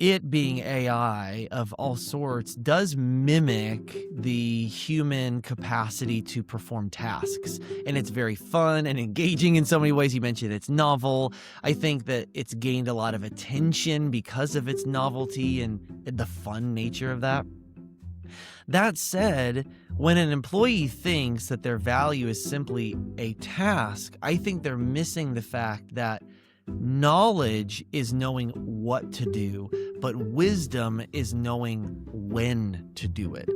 it being AI of all sorts does mimic the human capacity to perform tasks. And it's very fun and engaging in so many ways. You mentioned it's novel. I think that it's gained a lot of attention because of its novelty and the fun nature of that. That said, when an employee thinks that their value is simply a task, I think they're missing the fact that knowledge is knowing what to do, but wisdom is knowing when to do it.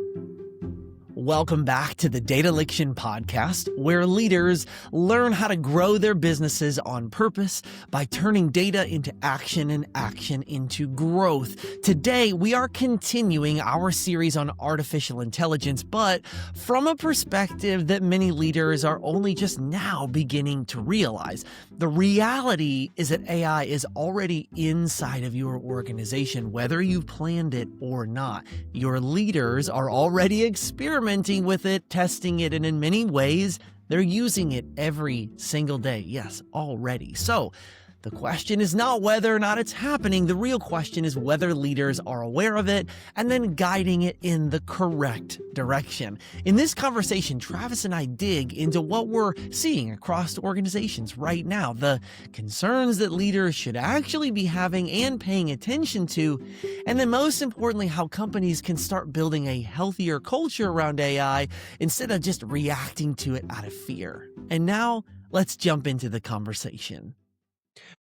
Welcome back to the Dataliction Podcast, where leaders learn how to grow their businesses on purpose by turning data into action and action into growth. Today, we are continuing our series on artificial intelligence, but from a perspective that many leaders are only just now beginning to realize. The reality is that AI is already inside of your organization, whether you've planned it or not. Your leaders are already experimenting with it, testing it, and in many ways, they're using it every single day. Yes, already. So the question is not whether or not it's happening. The real question is whether leaders are aware of it and then guiding it in the correct direction. In this conversation, Travis and I dig into what we're seeing across organizations right now, the concerns that leaders should actually be having and paying attention to, and then most importantly, how companies can start building a healthier culture around AI instead of just reacting to it out of fear. And now, let's jump into the conversation.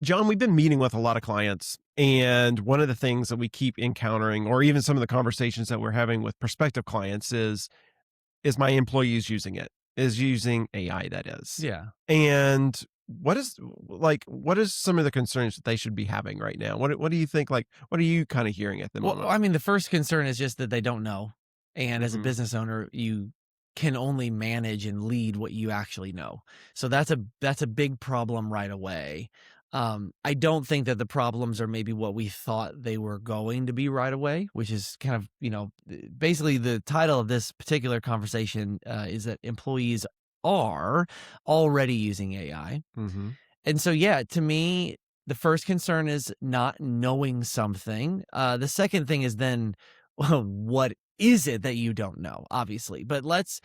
John, we've been meeting with a lot of clients, and one of the things that we keep encountering, or even some of the conversations that we're having with prospective clients is my employees using it? Is using AI, that is. Yeah. And what is some of the concerns that they should be having right now? What do you think, what are you kind of hearing at the moment? Well, I mean, the first concern is just that they don't know. And as a business owner, you can only manage and lead what you actually know. So that's a big problem right away. I don't think that the problems are maybe what we thought they were going to be right away, which is kind of, basically the title of this particular conversation is that employees are already using AI. Mm-hmm. And so, yeah, to me, the first concern is not knowing something. The second thing is then, well, what is it that you don't know, obviously? But let's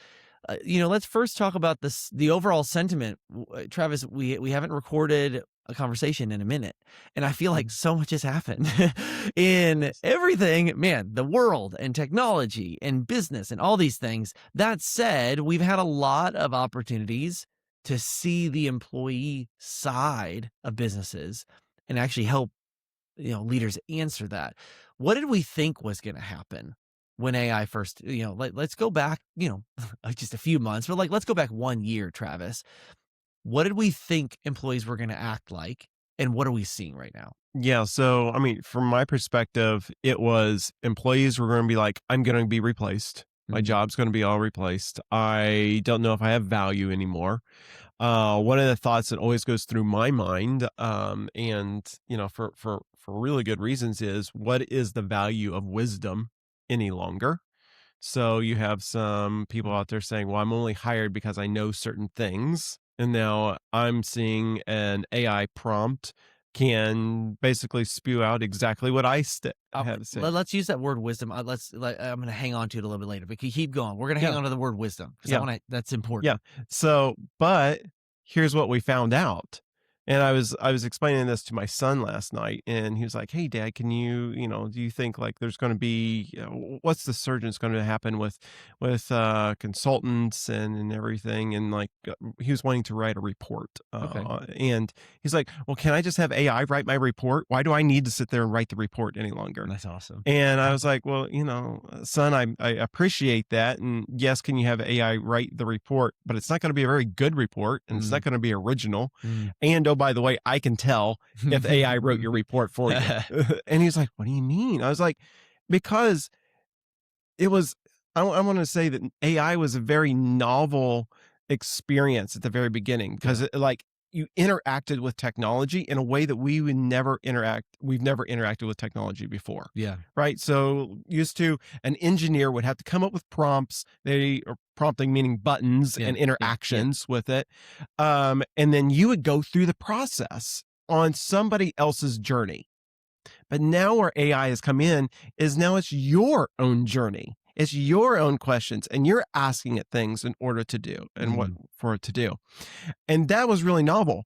first talk about the overall sentiment. Travis, we haven't recorded a conversation in a minute, and I feel like so much has happened in everything, man, the world and technology and business and all these things. That said, we've had a lot of opportunities to see the employee side of businesses and actually help, leaders answer that. What did we think was going to happen when AI first, let's go back, just a few months, but let's go back 1 year, Travis. What did we think employees were going to act like, and what are we seeing right now? Yeah. So, I mean, from my perspective, it was employees were going to be like, I'm going to be replaced. My job's going to be all replaced. I don't know if I have value anymore. One of the thoughts that always goes through my mind, and for really good reasons, is what is the value of wisdom any longer? So you have some people out there saying, well, I'm only hired because I know certain things. And now I'm seeing an AI prompt can basically spew out exactly what I have to say. Let's use that word wisdom. I'm going to hang on to it a little bit later, but keep going. We're going to hang on to the word wisdom because that's important. Yeah. So, but here's what we found out. And I was explaining this to my son last night, and he was like, "Hey, Dad, can you, do you think there's going to be, what's the surgeon's going to happen with consultants and everything?" And he was wanting to write a report, and he's like, "Well, can I just have AI write my report? Why do I need to sit there and write the report any longer?" That's awesome. And I was like, "Well, son, I appreciate that, and yes, can you have AI write the report? But it's not going to be a very good report, and it's not going to be original, and by the way, I can tell if AI wrote your report for you." And he's like, "What do you mean?" I was like, because it was, I want to say that AI was a very novel experience at the very beginning, because you interacted with technology in a way that we've never interacted with technology before. Yeah. Right. So used to, an engineer would have to come up with prompts. Prompting meaning buttons and interactions with it. And then you would go through the process on somebody else's journey. But now where AI has come in is now it's your own journey. It's your own questions, and you're asking it things in order to do and what for it to do. And that was really novel.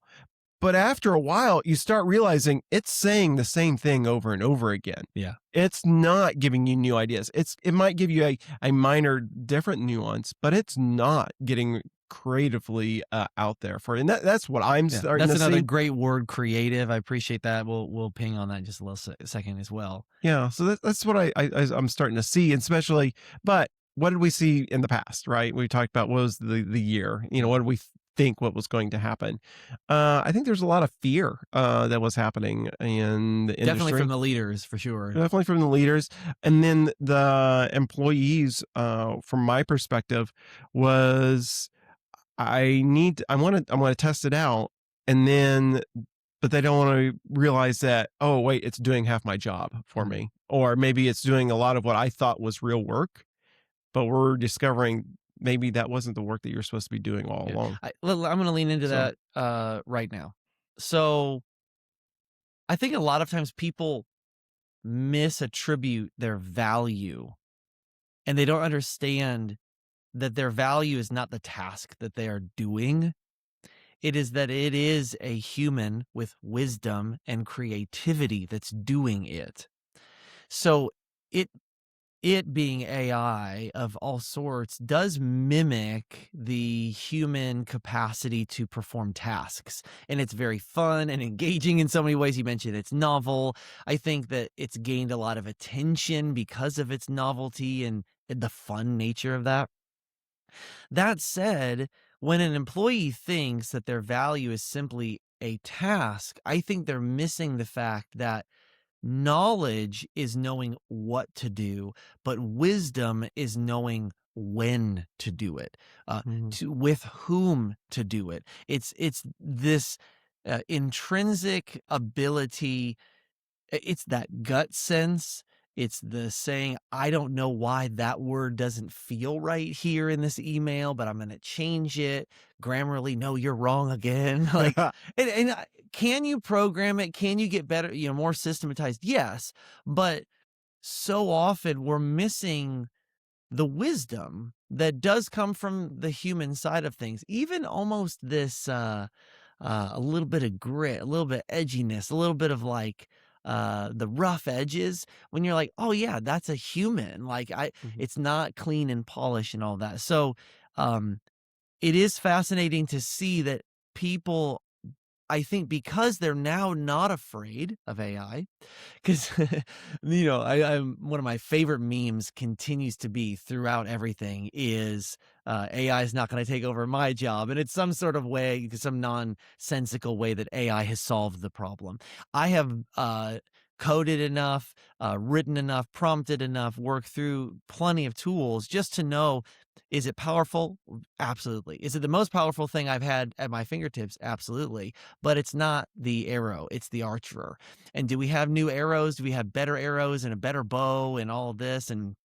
But after a while, you start realizing it's saying the same thing over and over again. Yeah. It's not giving you new ideas. It might give you a minor different nuance, but it's not getting creatively out there for it. And that's what I'm starting That's to another see. great word, creative. I appreciate that. We'll ping on that in just a little second as well. Yeah, so that's what I'm starting to see, especially. But what did we see in the past? Right, we talked about what was the year. What did we think what was going to happen? I think there's a lot of fear that was happening in the industry. Definitely from the leaders, for sure. Definitely from the leaders, and then the employees. From my perspective, was I want to test it out, and then. But they don't want to realize that, oh, wait, it's doing half my job for me. Or maybe it's doing a lot of what I thought was real work, but we're discovering maybe that wasn't the work that you're supposed to be doing all along. I'm going to lean into that right now. So I think a lot of times people misattribute their value, and they don't understand that their value is not the task that they are doing. It is that it is a human with wisdom and creativity that's doing it. So it being AI of all sorts does mimic the human capacity to perform tasks. And it's very fun and engaging in so many ways. You mentioned it's novel. I think that it's gained a lot of attention because of its novelty and the fun nature of that. That said, when an employee thinks that their value is simply a task, I think they're missing the fact that knowledge is knowing what to do, but wisdom is knowing when to do it, with whom to do it. It's this intrinsic ability. It's that gut sense. It's the saying, I don't know why that word doesn't feel right here in this email, but I'm going to change it. Grammarly, no, you're wrong again. And can you program it? Can you get better, more systematized? Yes. But so often we're missing the wisdom that does come from the human side of things. Even almost this, a little bit of grit, a little bit of edginess, a little bit of the rough edges, when you're like, oh yeah, that's a human. It's not clean and polished and all that. So it is fascinating to see that people, I think, because they're now not afraid of AI, because I'm one of my favorite memes continues to be throughout everything is AI is not going to take over my job, and it's some sort of way, some nonsensical way that AI has solved the problem. I have coded enough, written enough, prompted enough, worked through plenty of tools just to know, is it powerful? Absolutely. Is it the most powerful thing I've had at my fingertips? Absolutely. But it's not the arrow, it's the archer. And do we have new arrows? Do we have better arrows and a better bow and all of this? And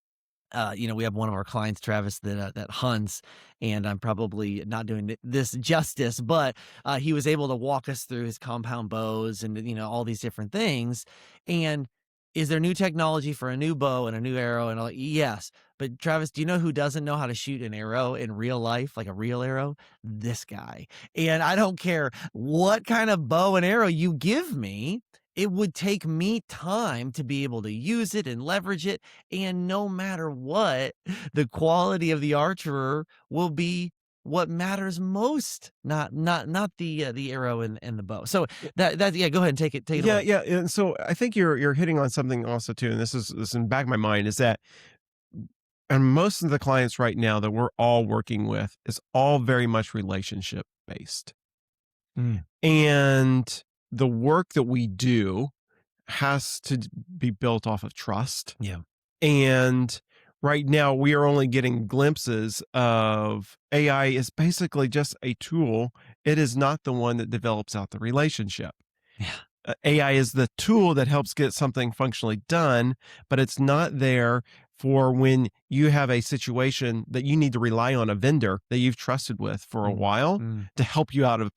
we have one of our clients, Travis, that hunts, and I'm probably not doing this justice, but he was able to walk us through his compound bows and all these different things. And is there new technology for a new bow and a new arrow and all? Yes. But Travis, do you know who doesn't know how to shoot an arrow in real life, like a real arrow? This guy. And I don't care what kind of bow and arrow you give me, it would take me time to be able to use it and leverage it. And no matter what, the quality of the archer will be what matters most, not the arrow and the bow. So that go ahead and take it away. Yeah. And so I think you're hitting on something also too, and this is in the back of my mind, is that, and most of the clients right now that we're all working with is all very much relationship based. And the work that we do has to be built off of trust. Yeah. And right now we are only getting glimpses of AI is basically just a tool. It is not the one that develops out the relationship. Yeah. AI is the tool that helps get something functionally done, but it's not there for when you have a situation that you need to rely on a vendor that you've trusted with for a while to help you out of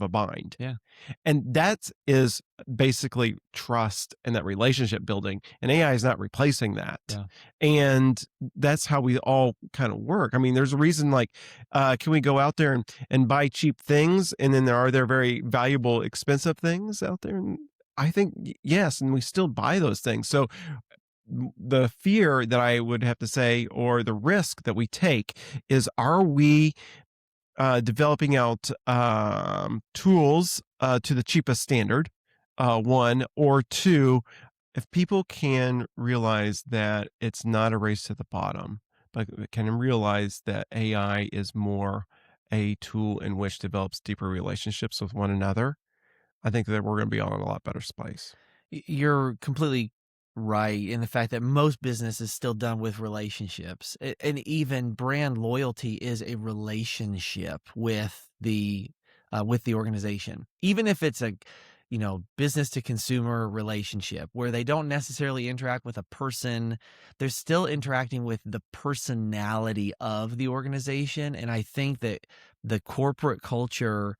a bind. Yeah. And that is basically trust and that relationship building. And AI is not replacing that. Yeah. And that's how we all kind of work. I mean, there's a reason can we go out there and buy cheap things? And then are there very valuable, expensive things out there? And I think yes, and we still buy those things. So the fear that I would have to say, or the risk that we take is, are we developing out tools to the cheapest standard, one, or two, if people can realize that it's not a race to the bottom, but can realize that AI is more a tool in which develops deeper relationships with one another, I think that we're going to be on a lot better place. You're completely right in the fact that most business is still done with relationships, and even brand loyalty is a relationship with the organization, even if it's a business to consumer relationship where they don't necessarily interact with a person. They're still interacting with the personality of the organization. And I think that the corporate culture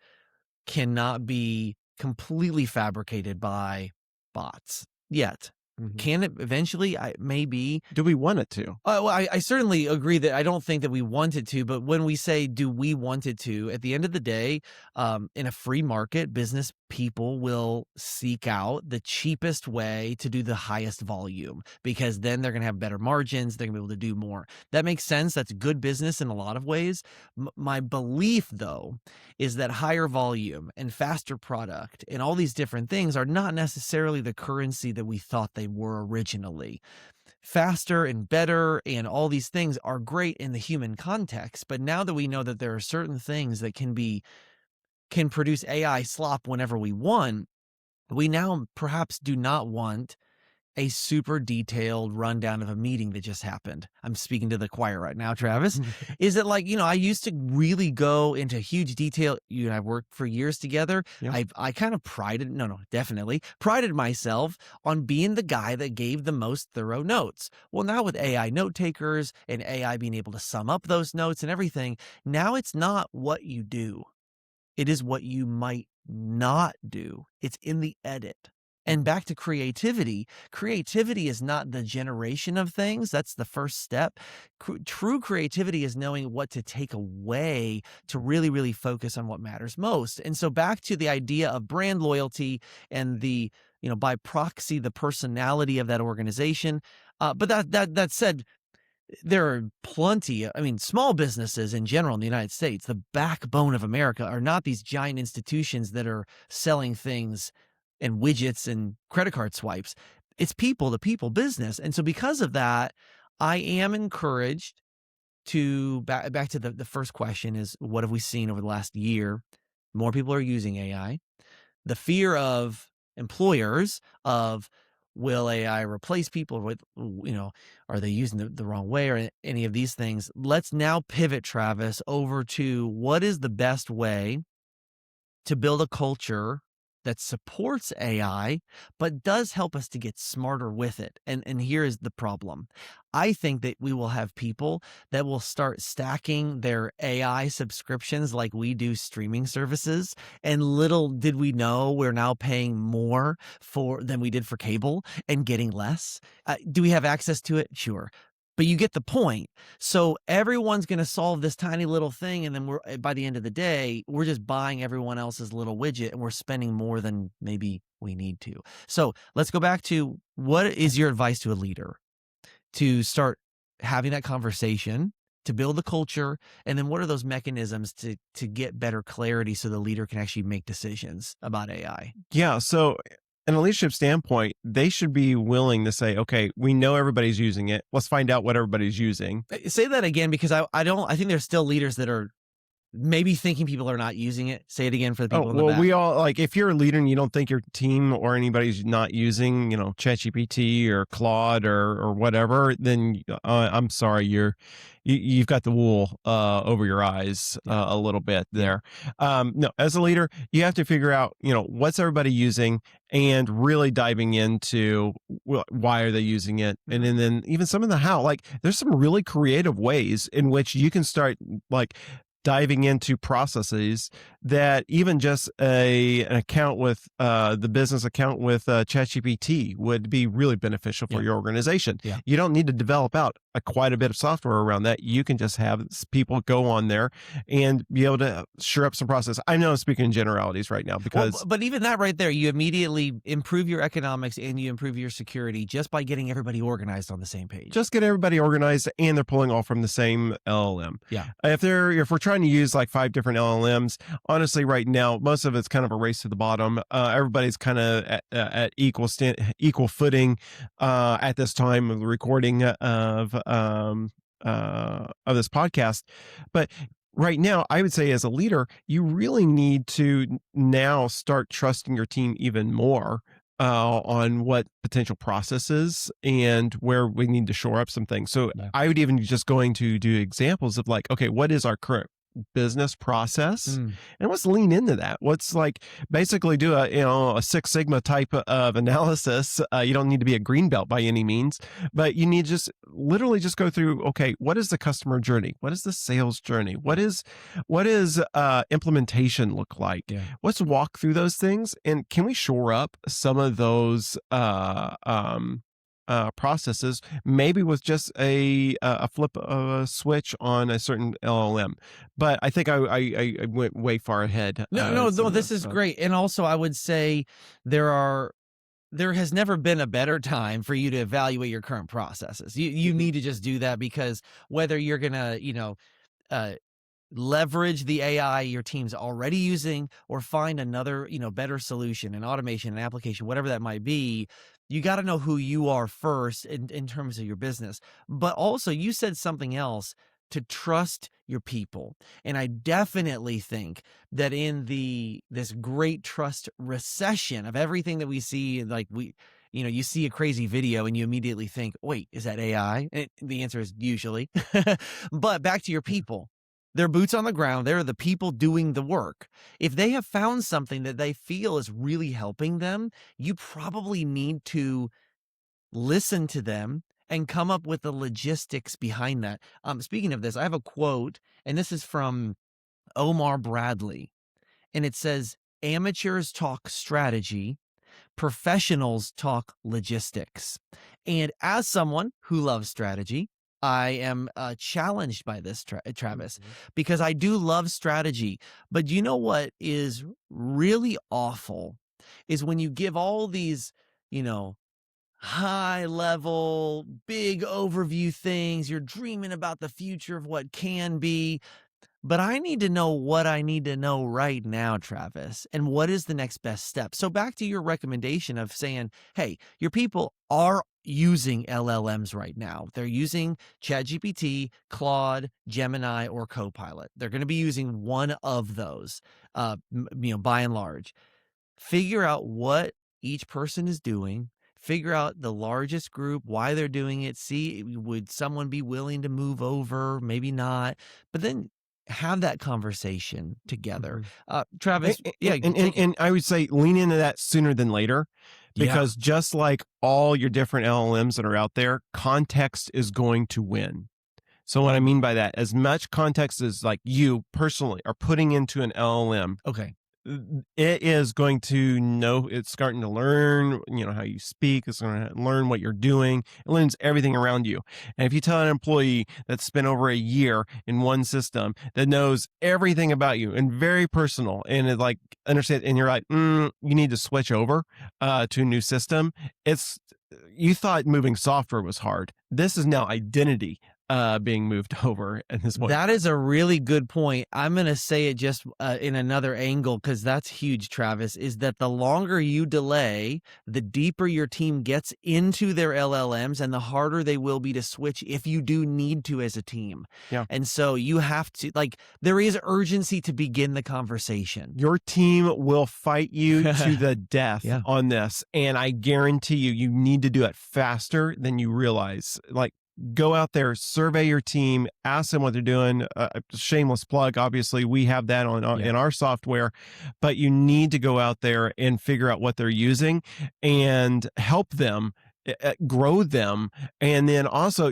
cannot be completely fabricated by bots yet. Can it eventually? Maybe. Do we want it to? Well, I certainly agree that I don't think that we want it to, but when we say, do we want it to, at the end of the day, in a free market, business people will seek out the cheapest way to do the highest volume, because then they're going to have better margins. They're going to be able to do more. That makes sense. That's good business in a lot of ways. My belief, though, is that higher volume and faster product and all these different things are not necessarily the currency that we thought they were originally. Faster and better and all these things are great in the human context, but now that we know that there are certain things that can produce AI slop whenever we want, we now perhaps do not want a super detailed rundown of a meeting that just happened. I'm speaking to the choir right now, Travis. Is it like, I used to really go into huge detail. You and I worked for years together. Yeah. I kind of prided myself on being the guy that gave the most thorough notes. Well, now with AI note takers and AI being able to sum up those notes and everything, now it's not what you do. It is what you might not do. It's in the edit. And back to creativity. Creativity is not the generation of things. That's the first step. True creativity is knowing what to take away to really, really focus on what matters most. And so back to the idea of brand loyalty and the, by proxy, the personality of that organization. But that said, there are plenty, small businesses in general in the United States, the backbone of America, are not these giant institutions that are selling things and widgets and credit card swipes. It's people to people business. And so because of that, I am encouraged to back to the first question is, what have we seen over the last year? More people are using AI. The fear of employers of, will AI replace people? With, are they using the wrong way or any of these things? Let's now pivot, Travis, over to what is the best way to build a culture that supports AI, but does help us to get smarter with it. And here is the problem. I think that we will have people that will start stacking their AI subscriptions like we do streaming services. And little did we know, we're now paying more than we did for cable and getting less. Do we have access to it? Sure. But you get the point. So everyone's going to solve this tiny little thing. And then by the end of the day, we're just buying everyone else's little widget and we're spending more than maybe we need to. So let's go back to, what is your advice to a leader to start having that conversation, to build the culture? And then what are those mechanisms to get better clarity so the leader can actually make decisions about AI? Yeah. So in a leadership standpoint, they should be willing to say, okay, we know everybody's using it. Let's find out what everybody's using. Say that again, because I think there's still leaders that are maybe thinking people are not using it. Say it again for the people Oh, in the well, back. we all like if you're a leader and you don't think your team or anybody's not using, ChatGPT or Claude or whatever, then I'm sorry, you've got the wool over your eyes a little bit there. No, as a leader, you have to figure out, what's everybody using and really diving into why are they using it, and then even some of the how. Like, there's some really creative ways in which you can start like diving into processes that even just an account with the business account with ChatGPT would be really beneficial for your organization. Yeah. You don't need to develop out quite a bit of software around that. You can just have people go on there and be able to shore up some process. I know I'm speaking in generalities right now because... but even that right there, you immediately improve your economics and you improve your security just by getting everybody organized on the same page. Just get everybody organized, and they're pulling all from the same LLM. Yeah. If we're trying to use like 5 different LLMs, honestly, right now, most of it's kind of a race to the bottom. Everybody's kind of at equal footing at this time of the recording of this podcast. But right now, I would say as a leader, you really need to now start trusting your team even more on what potential processes and where we need to shore up some things. So I would even just going to do examples of like, okay, what is our current business process and let's lean into that. Let's like basically do a Six Sigma type of analysis. You don't need to be a green belt by any means, but you need to just literally just go through, okay, what is the customer journey? What is the sales journey? What is implementation look like? Let's walk through those things, and can we shore up some of those processes, maybe with just a flip of a switch on a certain LLM. But I think I went way far ahead. No, this is great. And also I would say there has never been a better time for you to evaluate your current processes. You need to just do that, because whether you're going to, leverage the AI your team's already using or find another, better solution, an automation, an application, whatever that might be, you got to know who you are first in terms of your business. But also, you said something else, to trust your people. And I definitely think that in this great trust recession of everything that we see, like you see a crazy video and you immediately think, wait, is that AI? And the answer is usually. But back to your people. They're boots on the ground. They're the people doing the work. If they have found something that they feel is really helping them, you probably need to listen to them and come up with the logistics behind that. Speaking of this, I have a quote, and this is from Omar Bradley, and it says, "Amateurs talk strategy, professionals talk logistics." And as someone who loves strategy, I am challenged by this, Travis, because I do love strategy. But you know what is really awful is when you give all these, high level, big overview things. You're dreaming about the future of what can be. But I need to know what I need to know right now, Travis, and what is the next best step. So back to your recommendation of saying, hey, your people are using LLMs right now. They're using ChatGPT, Claude, Gemini, or Copilot. They're going to be using one of those, by and large. Figure out what each person is doing. Figure out the largest group, why they're doing it. See, would someone be willing to move over? Maybe not. But then have that conversation together. Travis, and I would say lean into that sooner than later, because just like all your different LLMs that are out there, context is going to win. So what I mean by that, as much context as like you personally are putting into an LLM, it is going to know, it's starting to learn, how you speak. It's going to learn what you're doing. It learns everything around you. And if you tell an employee that's spent over a year in one system that knows everything about you and very personal, and it like understand, and you're like, you need to switch over to a new system. You thought moving software was hard. This is now identity. being moved over at this point. That is a really good point. I'm going to say it just in another angle because that's huge, Travis, is that the longer you delay, the deeper your team gets into their LLMs and the harder they will be to switch if you do need to as a team. Yeah. And so you have to, like, there is urgency to begin the conversation. Your team will fight you to the death Yeah. on this. And I guarantee you need to do it faster than you realize. Like, go out there, survey your team, ask them what they're doing. Shameless plug. Obviously, we have that in our software, but you need to go out there and figure out what they're using and help them grow them. And then also,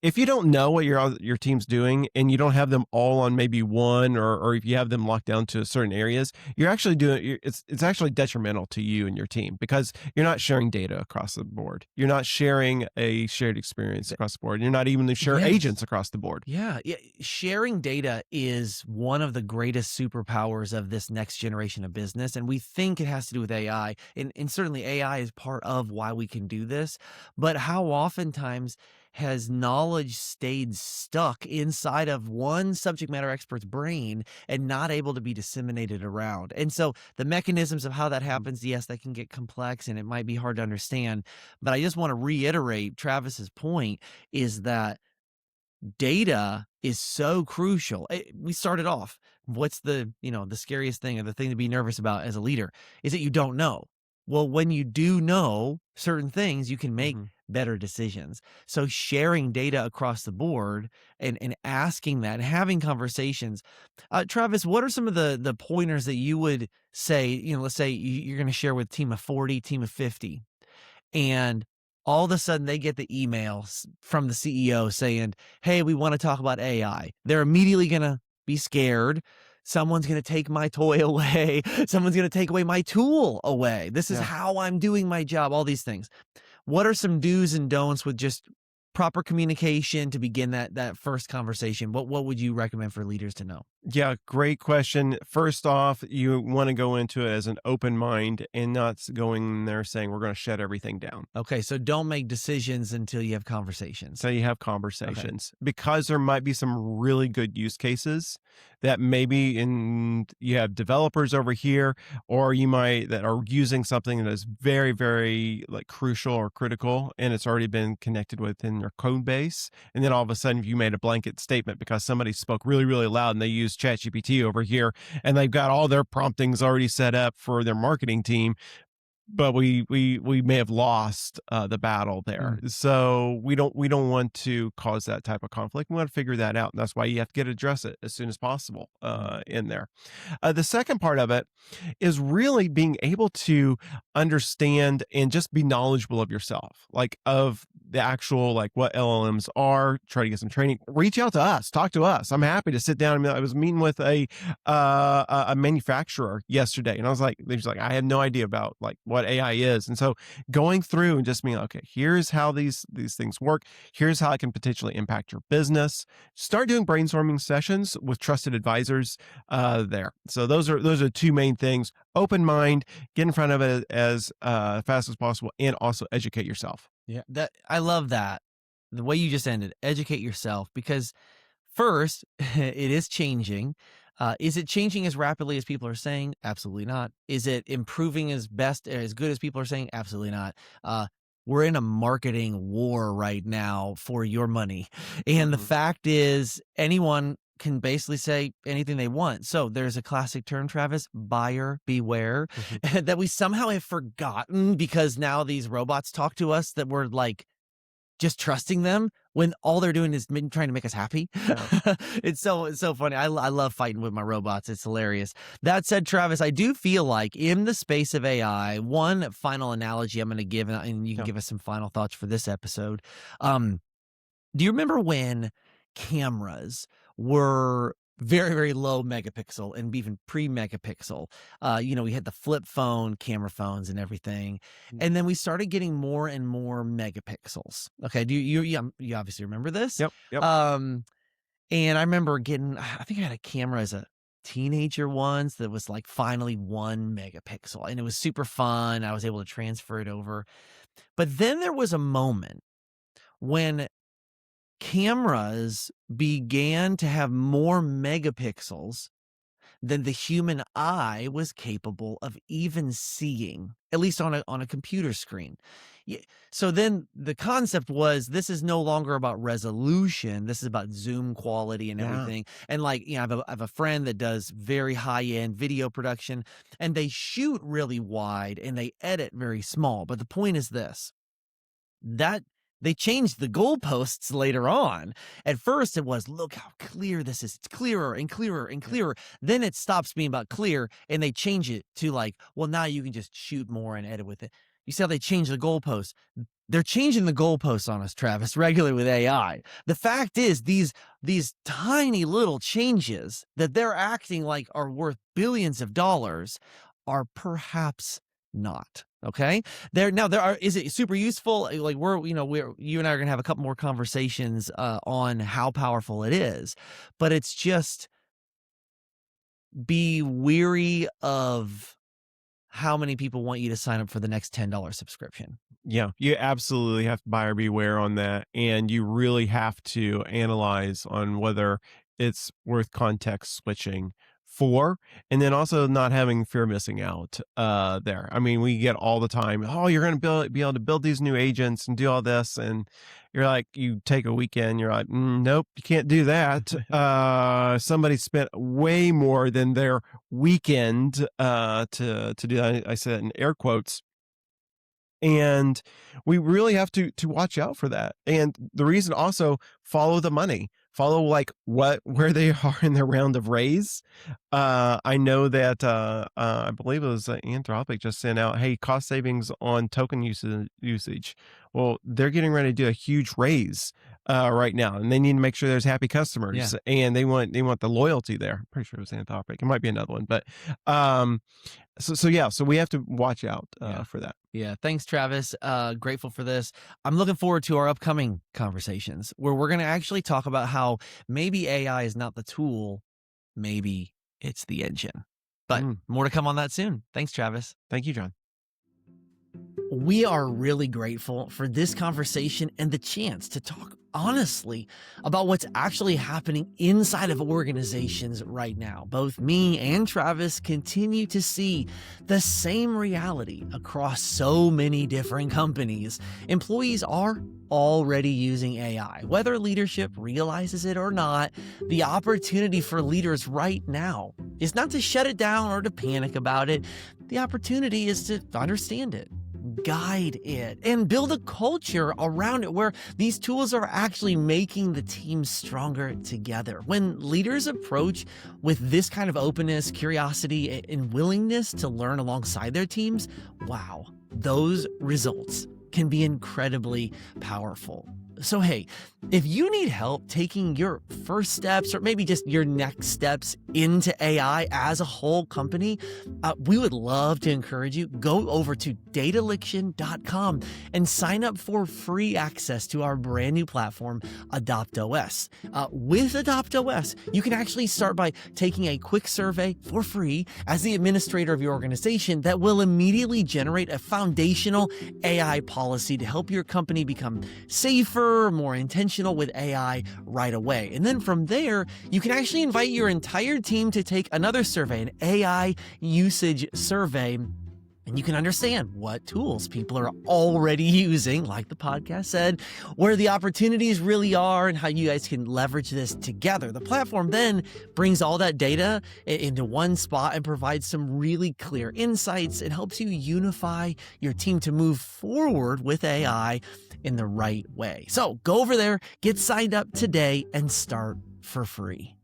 if you don't know what your team's doing and you don't have them all on maybe one, or if you have them locked down to certain areas, you're actually it's actually detrimental to you and your team because you're not sharing data across the board. You're not sharing a shared experience across the board. You're not even sharing agents across the board. Yeah. Sharing data is one of the greatest superpowers of this next generation of business. And we think it has to do with AI. And certainly AI is part of why we can do this. But how oftentimes has knowledge stayed stuck inside of one subject matter expert's brain and not able to be disseminated around? And so the mechanisms of how that happens, yes, they can get complex and it might be hard to understand. But I just want to reiterate Travis's point is that data is so crucial. We started off, what's the scariest thing or the thing to be nervous about as a leader is that you don't know. Well, when you do know certain things, you can make better decisions. So sharing data across the board and asking that, having conversations. Travis, what are some of the pointers that you would say, let's say you're going to share with team of 40, team of 50, and all of a sudden they get the emails from the CEO saying, hey, we want to talk about AI. They're immediately going to be scared. Someone's going to take my toy away. Someone's going to take away my tool away. This is how I'm doing my job, all these things. What are some do's and don'ts with just proper communication to begin that first conversation? What would you recommend for leaders to know? Yeah, great question. First off, you want to go into it as an open mind and not going there saying we're going to shut everything down. Okay, so don't make decisions until you have conversations. So you have conversations because there might be some really good use cases that maybe you have developers over here, or you might that are using something that is very, very like crucial or critical, and it's already been connected within your code base. And then all of a sudden you made a blanket statement because somebody spoke really, really loud and they used ChatGPT over here and they've got all their promptings already set up for their marketing team. But we may have lost the battle there. So we don't want to cause that type of conflict. We want to figure that out. And that's why you have to address it as soon as possible in there. The second part of it is really being able to understand and just be knowledgeable of yourself, like of the actual, like what LLMs are, try to get some training, reach out to us, talk to us. I'm happy to sit down. I was meeting with a manufacturer yesterday and I was like, I had no idea about like what AI is. And so going through and just being okay, here's how these things work. Here's how it can potentially impact your business. Start doing brainstorming sessions with trusted advisors there. So those are two main things. Open mind, get in front of it as fast as possible, and also educate yourself. Yeah, I love that. The way you just ended, educate yourself, because first, it is changing. Is it changing as rapidly as people are saying? Absolutely not. Is it improving as good as people are saying? Absolutely not. We're in a marketing war right now for your money. And the fact is, anyone can basically say anything they want. So there's a classic term, Travis, buyer beware, that we somehow have forgotten because now these robots talk to us that we're like, just trusting them when all they're doing is trying to make us happy. Yeah. It's so funny. I love fighting with my robots. It's hilarious. That said, Travis, I do feel like in the space of AI, one final analogy I'm going to give, and you can give us some final thoughts for this episode. Do you remember when cameras were very, very low megapixel and even pre-megapixel? We had the flip phone, camera phones and everything. And then we started getting more and more megapixels. Okay. Do you obviously remember this? Yep. And I remember I think I had a camera as a teenager once that was like finally 1 megapixel and it was super fun. I was able to transfer it over. But then there was a moment when cameras began to have more megapixels than the human eye was capable of even seeing, at least on a computer screen. So then the concept was, this is no longer about resolution. This is about zoom quality and everything. And like, I have a friend that does very high end video production, and they shoot really wide and they edit very small. But the point is this, that they changed the goalposts later on. At first it was, look how clear this is. It's clearer and clearer and clearer. Then it stops being about clear and they change it to like, well, now you can just shoot more and edit with it. You see how they change the goalposts? They're changing the goalposts on us, Travis, regularly with AI. The fact is, these tiny little changes that they're acting like are worth billions of dollars are perhaps not. Okay. Is it super useful? Like you and I are going to have a couple more conversations on how powerful it is, but it's just, be weary of how many people want you to sign up for the next $10 subscription. Yeah, you absolutely have to buyer beware on that. And you really have to analyze on whether it's worth context switching for, and then also not having fear of missing out there. I mean, we get all the time, oh, you're going to be able to build these new agents and do all this. And you're like, you take a weekend, you're like, nope, you can't do that. Somebody spent way more than their weekend to do that. I said in air quotes. And we really have to watch out for that. And the reason also, follow the money, follow like where they are in their round of raise. I know that I believe it was Anthropic just sent out, hey, cost savings on token usage. Well, they're getting ready to do a huge raise right now, and they need to make sure there's happy customers, and they want the loyalty there. I'm pretty sure it was Anthropic. It might be another one, but so we have to watch out for that. Yeah. Thanks, Travis. Grateful for this. I'm looking forward to our upcoming conversations where we're going to actually talk about how maybe AI is not the tool, maybe it's the engine. But more to come on that soon. Thanks, Travis. Thank you, John. We are really grateful for this conversation and the chance to talk honestly about what's actually happening inside of organizations right now. Both me and Travis continue to see the same reality across so many different companies. Employees are already using AI. Whether leadership realizes it or not, the opportunity for leaders right now is not to shut it down or to panic about it. The opportunity is to understand it, guide it, and build a culture around it where these tools are actually making the team stronger together. When leaders approach with this kind of openness, curiosity, and willingness to learn alongside their teams, wow, those results can be incredibly powerful. So hey, if you need help taking your first steps or maybe just your next steps into AI as a whole company, we would love to encourage you. Go over to Dataliction.com and sign up for free access to our brand new platform, AdoptOS. With AdoptOS, you can actually start by taking a quick survey for free as the administrator of your organization that will immediately generate a foundational AI policy to help your company become safer, more intentional with AI right away. And then from there, you can actually invite your entire team to take another survey, an AI usage survey. And you can understand what tools people are already using, like the podcast said, where the opportunities really are, and how you guys can leverage this together. The platform then brings all that data into one spot and provides some really clear insights. It helps you unify your team to move forward with AI in the right way. So go over there, get signed up today, and start for free.